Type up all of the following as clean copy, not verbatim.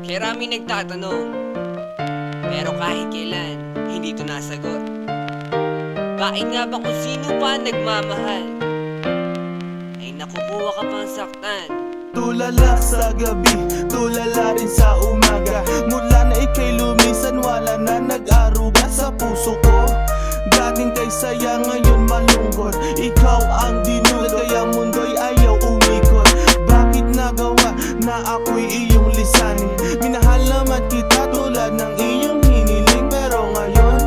Maraming nagtatanong, pero kahit kailan, hindi ito nasagot. Bakit nga ba kung sino pa nagmamahal ay nakukuha ka pang saktan? Tulala sa gabi, tulala rin sa umaga. Mula na ika'y lumisan, wala na nag-aruga sa puso ko. Dating kay saya, ngayon malungkot. Ikaw ang dinulad, kaya mundo'y ayaw umikot. Bakit nagawa na ako'y iyong lisanin? Minahal naman kita tulad ng iyong hiniling, pero ngayon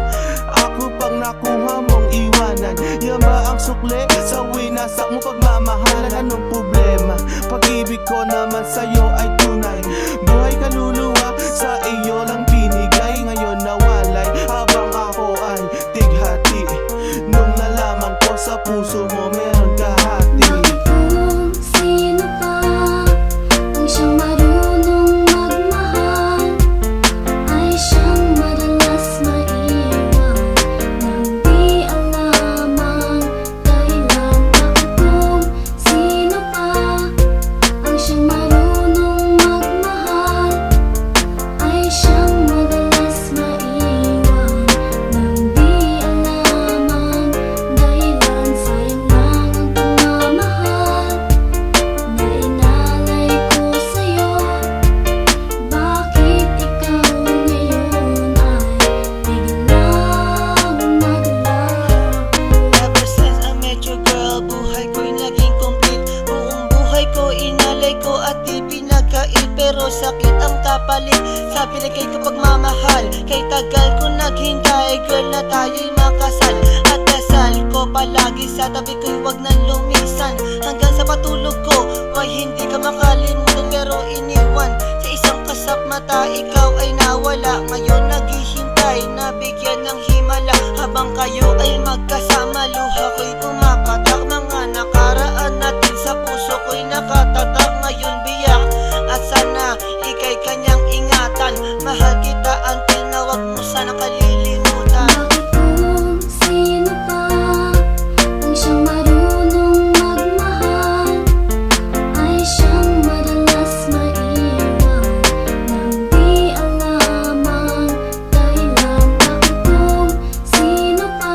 ako pang nakuha mong iwanan. Yan ba ang sukle sa winasak mo pagmamahalan? Anong problema? Pag-ibig ko naman sa'yo ay tunay. Buhay kaluluwa sa iyo lang binigay. Ngayon nawalay habang ako ay tighati. Nung nalaman ko sa puso mo meron kahati. Kung sino pa ang siyang marunong magmahal, ay siyang madalas maiwan nang di alam ang dahilan. Kung sino pa ang siyang marunong magmahal, ay siyang madalas maiwan nang di alam ang dahilan. Sayang lang ang pagmamahal na inalay ko sa'yo. Bakit ikaw ngayon ay biglang naglaho? Ever since I met you, girl, buhay ko'y naging complete. Buong buhay ko inalay ko at di pinagkait, pero sakit ang kapalit sa binigay ko pagmamahal. Kay tagal ko naghintay, girl, na tayo'y makasal. At dasal ko palagi sa tabi ko'y wag nang lumisan. Hanggang sa patulog ko, why hindi ka makalimutan pero iniwan. Sa isang kasap mata, ikaw ay nawala. Ngayon naghihintay na bigyan ng himala. Habang kayo ay magkasama, luha ko'y pumapatak. Mga nakaraan natin sa puso ko'y nakatatak. Ngayon biyak at sana ika'y kanyang ingatan. Mahal kita until na wag mo sana kalilimutan. Bakit kung sino pa ang siyang marunong magmahal, ay siyang madalas maiwan nang di alam ang dahilan? Bakit kung sino pa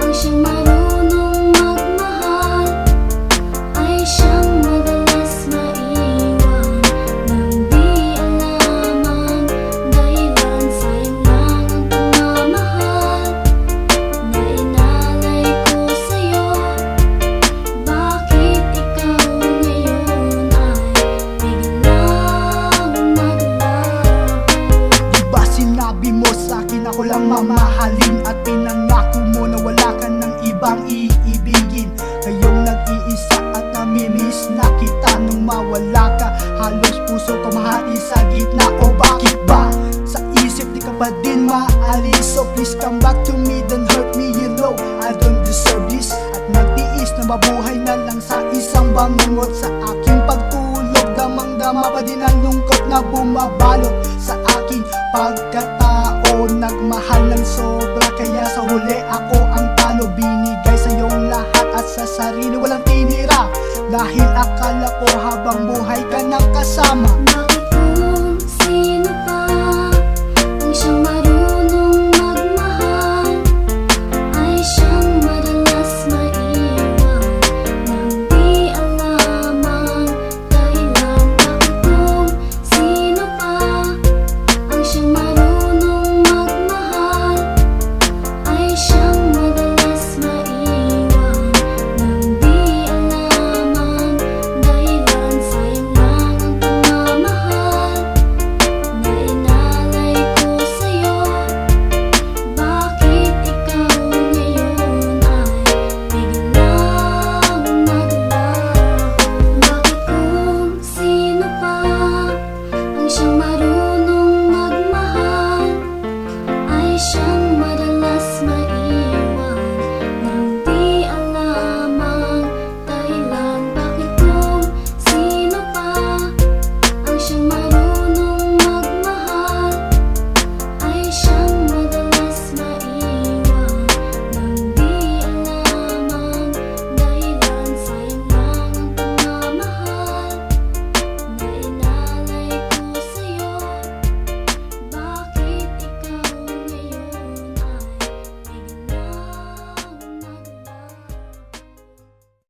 ang siyang marunong magmahal, ay siyang madalas maiwan nang di alam ang dahilan? Sayang lang ang pagmamahal na inalay ko sa'yo. Bakit ikaw ngayon ay biglang naglaho? Diba sinabi mo sa'kin ako lang mamahalin, at pinangako mo na wala ka ng ibang iibigin. Ngayong nag-iisa at namimiss na kita. Nung mawala ka, halos puso ko mahati sa gitna. O bakit ba? Sa isip di ka pa din maalis. So please come back to me, don't hurt me, you know I don't deserve this. At nagtiis na mabuhay na lang sa isang bangungot. Sa aking pagtulog, damang-dama pa din ang lungkot na bumabalot sa aking pagkatao. Nagmahal ng sobra, kaya sa huli ako ang talo. Binigay sa iyong lahat at sa sarili walang tinira, dahil akala ko habang buhay ka nang kasama.